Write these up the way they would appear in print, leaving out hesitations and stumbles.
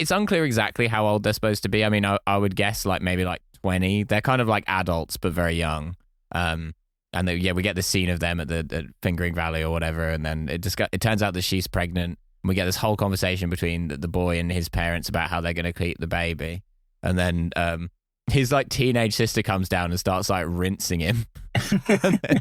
it's unclear exactly how old they're supposed to be. I mean, I would guess like maybe like 20. They're kind of like adults, but very young. And we get the scene of them at Fingering Valley or whatever, and then it turns out that she's pregnant. And we get this whole conversation between the boy and his parents about how they're going to keep the baby. And then his like teenage sister comes down and starts like rinsing him. and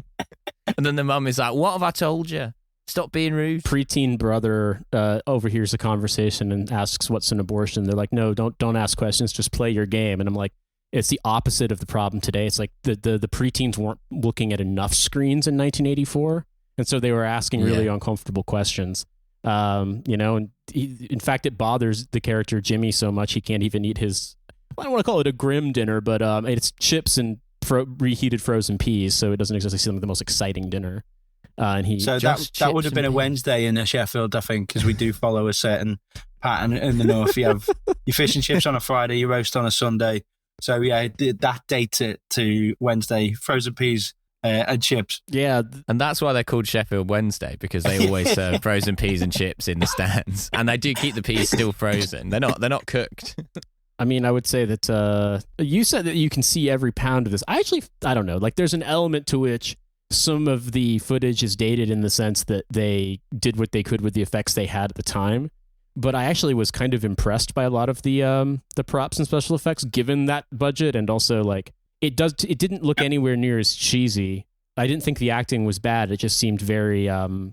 then the mum is like, "What have I told you? Stop being rude." Preteen brother overhears the conversation and asks, "What's an abortion?" They're like, "No, don't ask questions. Just play your game." And I'm like, it's the opposite of the problem today. It's like the preteens weren't looking at enough screens in 1984, and so they were asking really uncomfortable questions. And in fact, it bothers the character Jimmy so much he can't even eat his. I don't want to call it a grim dinner, but it's chips and reheated frozen peas, so it doesn't exactly seem like the most exciting dinner. And that would have been a Wednesday in Sheffield, I think, because we do follow a certain pattern in the north. You have your fish and chips on a Friday, your roast on a Sunday. So yeah, that dates it to Wednesday, frozen peas and chips. Yeah, and that's why they're called Sheffield Wednesday, because they always serve frozen peas and chips in the stands, and they do keep the peas still frozen. They're not cooked. I mean, I would say that you said that you can see every pound of this. I don't know. Like, there's an element to which some of the footage is dated in the sense that they did what they could with the effects they had at the time. But I actually was kind of impressed by a lot of the props and special effects given that budget, and also like it didn't look anywhere near as cheesy. I didn't think the acting was bad. It just seemed very to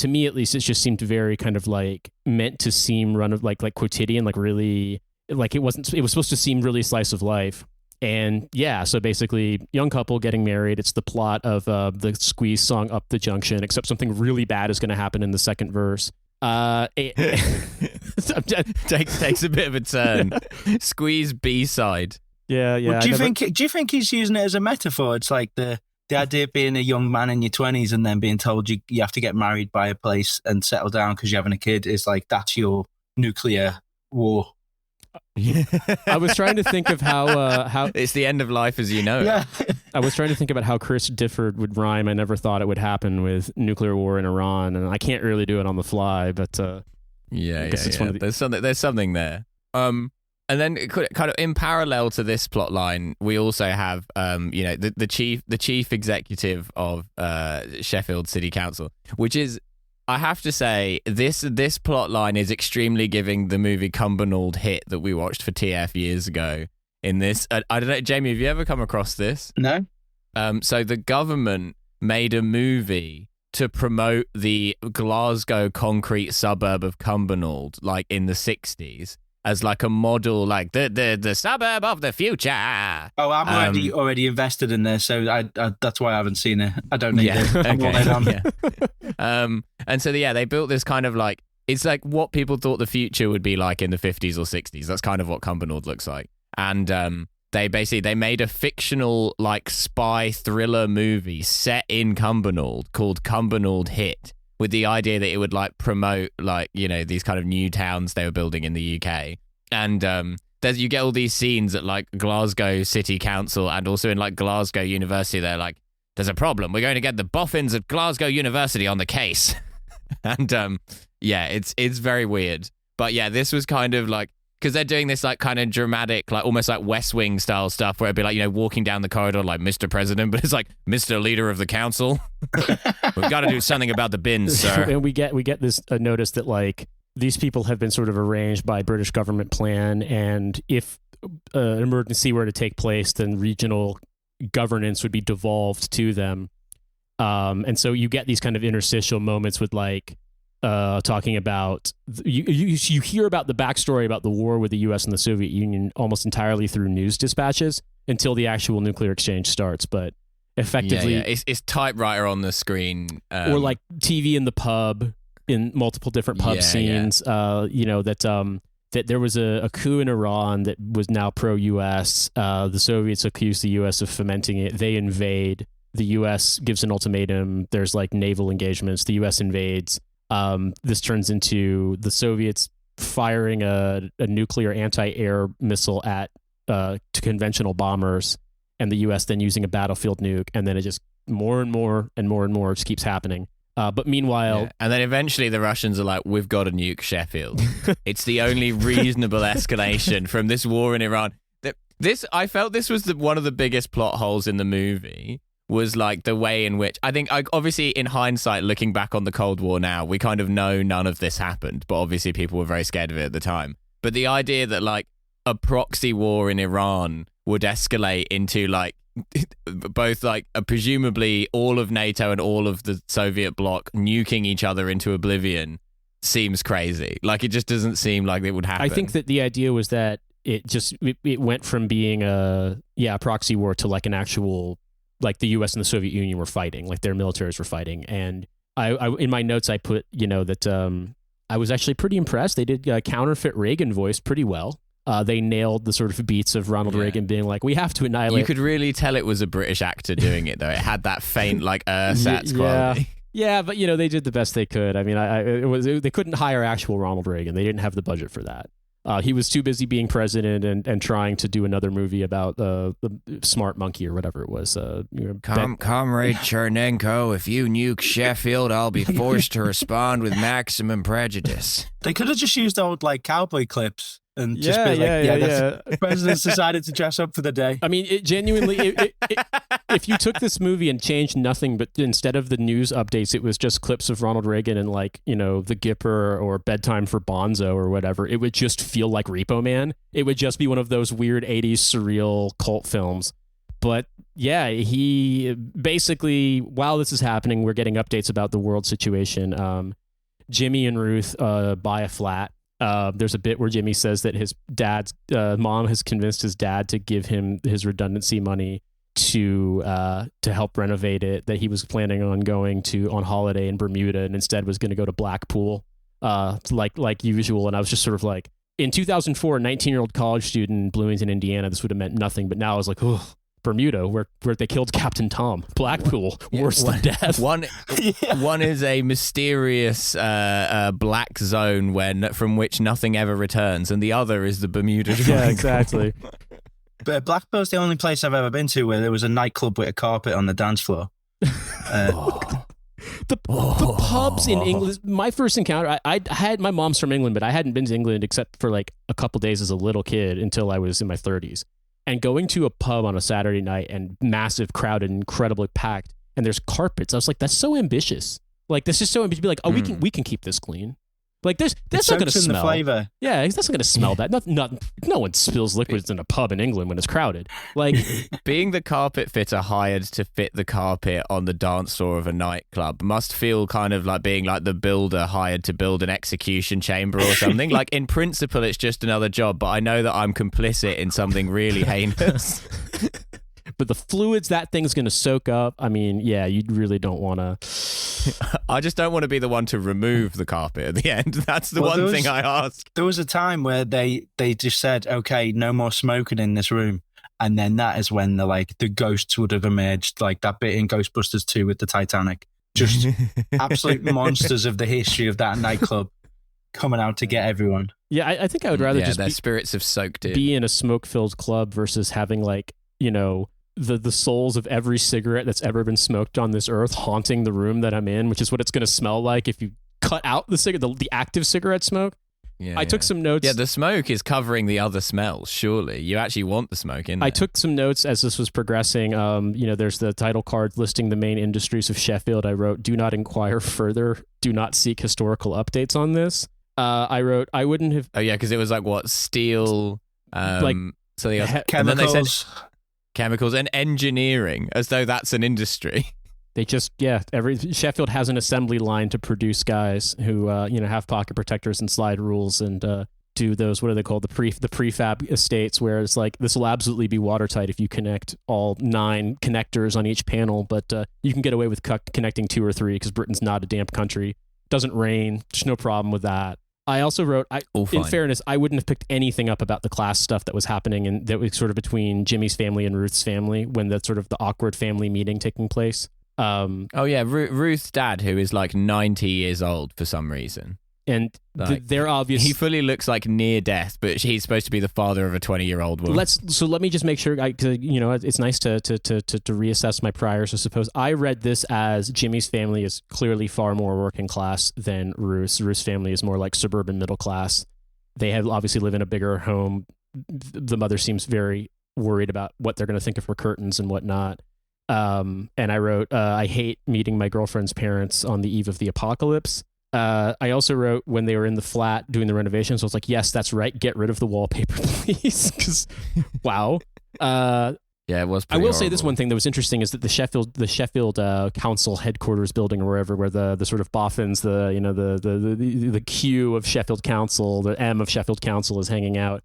me at least, it just seemed very kind of like meant to seem run of like quotidian, like really like it was supposed to seem really slice of life. And yeah, so basically young couple getting married. It's the plot of the Squeeze song Up the Junction, except something really bad is going to happen in the second verse. Takes a bit of a turn. Squeeze B-side. Yeah. Well, do you think he's using it as a metaphor? It's like the idea of being a young man in your 20s and then being told you have to get married, buy a place and settle down because you're having a kid is like, that's your nuclear war. I was trying to think of how it's the end of life as you know it. Yeah. I was trying to think about how Chris Difford would rhyme. I never thought it would happen with nuclear war in Iran, and I can't really do it on the fly. But it's one of the... there's something there. And then kind of in parallel to this plot line, we also have the chief executive of Sheffield City Council, which is, I have to say, this plot line is extremely giving the movie Cumbernauld Hit that we watched for TF years ago. In this, I don't know, Jamie, have you ever come across this? No. So the government made a movie to promote the Glasgow concrete suburb of Cumbernauld, like in the 60s, as like a model, like the suburb of the future. Oh, I'm already invested in this, so I that's why I haven't seen it. I don't need it. And so they built this kind of like, it's like what people thought the future would be like in the 50s or 60s. That's kind of what Cumbernauld looks like. And they made a fictional like spy thriller movie set in Cumbernauld called Cumbernauld Hit, with the idea that it would like promote like, these kind of new towns they were building in the UK. And you get all these scenes at like Glasgow City Council and also in like Glasgow University. They're like, there's a problem. We're going to get the boffins at Glasgow University on the case. And it's very weird. But yeah, this was kind of like, because they're doing this like kind of dramatic, like almost like West Wing style stuff where it'd be like, walking down the corridor like Mr. President, but it's like Mr. Leader of the Council. We've got to do something about the bins, sir. And we get this notice that like these people have been sort of arranged by British government plan, and if an emergency were to take place, then regional governance would be devolved to them. And so you get these kind of interstitial moments with like talking about you hear about the backstory about the war with the U.S. and the Soviet Union almost entirely through news dispatches until the actual nuclear exchange starts. But effectively, it's typewriter on the screen, or like TV in the pub in multiple different pub scenes. That there was a coup in Iran that was now pro-U.S. The Soviets accused the U.S. of fomenting it. They invade. The U.S. gives an ultimatum. There's like naval engagements. The U.S. invades. This turns into the Soviets firing a nuclear anti-air missile at to conventional bombers, and the U.S. then using a battlefield nuke, and then it just more and more just keeps happening. But meanwhile... Yeah. And then eventually the Russians are like, we've got to nuke Sheffield. It's the only reasonable escalation from this war in Iran. I felt this was one of the biggest plot holes in the movie, was like the way in which, I think, obviously in hindsight, looking back on the Cold War now, we kind of know none of this happened, but obviously people were very scared of it at the time. But the idea that like a proxy war in Iran would escalate into like both like presumably all of NATO and all of the Soviet bloc nuking each other into oblivion seems crazy. Like it just doesn't seem like it would happen. I think that the idea was that it went from being a proxy war to like an actual, like the US and the Soviet Union were fighting, like their militaries were fighting. And I in my notes I put, that I was actually pretty impressed. They did counterfeit Reagan voice pretty well. They nailed the sort of beats of Ronald Reagan being like, we have to annihilate. You could really tell it was a British actor doing it, though. It had that faint, like, ersatz quality. Yeah, but, they did the best they could. I mean, they couldn't hire actual Ronald Reagan. They didn't have the budget for that. He was too busy being president and trying to do another movie about the smart monkey or whatever it was. Comrade Chernenko, if you nuke Sheffield, I'll be forced to respond with maximum prejudice. They could have just used old like cowboy clips and just be like, the president's decided to dress up for the day. I mean, it genuinely, if you took this movie and changed nothing, but instead of the news updates, it was just clips of Ronald Reagan and like, the Gipper or Bedtime for Bonzo or whatever, it would just feel like Repo Man. It would just be one of those weird 80s surreal cult films. But yeah, he basically, while this is happening, we're getting updates about the world situation. Jimmy and Ruth buy a flat. There's a bit where Jimmy says that his dad's mom has convinced his dad to give him his redundancy money to help renovate it, that he was planning on going on holiday in Bermuda and instead was going to go to Blackpool like usual. And I was just sort of like, in 2004, a 19-year-old college student in Bloomington, Indiana, this would have meant nothing. But now I was like, oh, Bermuda, where they killed Captain Tom. Blackpool, worse than death. One is a mysterious black zone from which nothing ever returns, and the other is the Bermuda Triangle. Yeah, exactly. But Blackpool's the only place I've ever been to where there was a nightclub with a carpet on the dance floor. The pubs in England, my first encounter, I had, my mom's from England, but I hadn't been to England except for like a couple days as a little kid until I was in my 30s. And going to a pub on a Saturday night and massive, crowded, incredibly packed, and there's carpets. I was like, that's so ambitious. Like, this is so ambitious. Be like, oh, we can keep this clean. Like, that's not going to smell. The flavor. Yeah, that's not going to smell bad. No one spills liquids in a pub in England when it's crowded. Like, being the carpet fitter hired to fit the carpet on the dance floor of a nightclub must feel kind of like being like the builder hired to build an execution chamber or something. Like, in principle, it's just another job, but I know that I'm complicit in something really heinous. But the fluids that thing's going to soak up, I mean, yeah, you really don't want to... I just don't want to be the one to remove the carpet at the end. That's the one thing I ask. There was a time where they just said, okay, no more smoking in this room. And then that is when the ghosts would have emerged, like that bit in Ghostbusters 2 with the Titanic. Just absolute monsters of the history of that nightclub coming out to get everyone. Yeah, I think I would rather just their spirits have soaked in. Be in a smoke-filled club versus having the souls of every cigarette that's ever been smoked on this earth haunting the room that I'm in, which is what it's going to smell like if you cut out the active cigarette smoke. Yeah, I took some notes. Yeah, the smoke is covering the other smells, surely. You actually want the smoke in there. I took some notes as this was progressing. There's the title card listing the main industries of Sheffield. I wrote, do not inquire further. Do not seek historical updates on this. I wrote, I wouldn't have... Oh, yeah, because it was like, what, steel... chemicals. And then they said... Chemicals and engineering, as though that's an industry. They just, Sheffield has an assembly line to produce guys who, have pocket protectors and slide rules and do those, what are they called? The prefab estates, where it's like, this will absolutely be watertight if you connect all 9 connectors on each panel, but you can get away with connecting 2 or 3 because Britain's not a damp country. Doesn't rain. There's no problem with that. I also wrote, in fairness, I wouldn't have picked anything up about the class stuff that was happening and that was sort of between Jimmy's family and Ruth's family when that's sort of the awkward family meeting taking place. Ruth's dad, who is like 90 years old for some reason. And Like, they're obvious. He fully looks like near death, but he's supposed to be the father of a 20-year-old woman. Let me just make sure. It's nice to reassess my priors. I suppose I read this as Jimmy's family is clearly far more working class than Ruth's. Ruth's family is more like suburban middle class. They have obviously live in a bigger home. The mother seems very worried about what they're going to think of her curtains and whatnot. And I wrote, I hate meeting my girlfriend's parents on the eve of the apocalypse. I also wrote when they were in the flat doing the renovations, I was like, yes, that's right. Get rid of the wallpaper, please. Because, wow. Yeah, it was. I will say this one thing that was interesting is that the Sheffield council headquarters building or wherever, where the sort of boffins, the Q of Sheffield Council, the M of Sheffield Council is hanging out.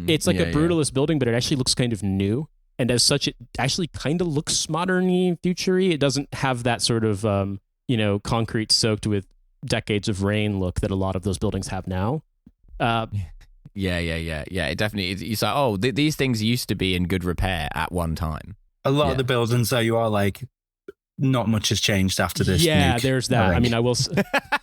It's like a brutalist building, but it actually looks kind of new. And as such, it actually kind of looks modern-y, future-y. It doesn't have that sort of, concrete soaked with decades of rain look that a lot of those buildings have now. Yeah. It definitely. It's like, these things used to be in good repair at one time. A lot of the buildings, though, you are like, not much has changed after this. Yeah, nuke, there's that. I mean, I will.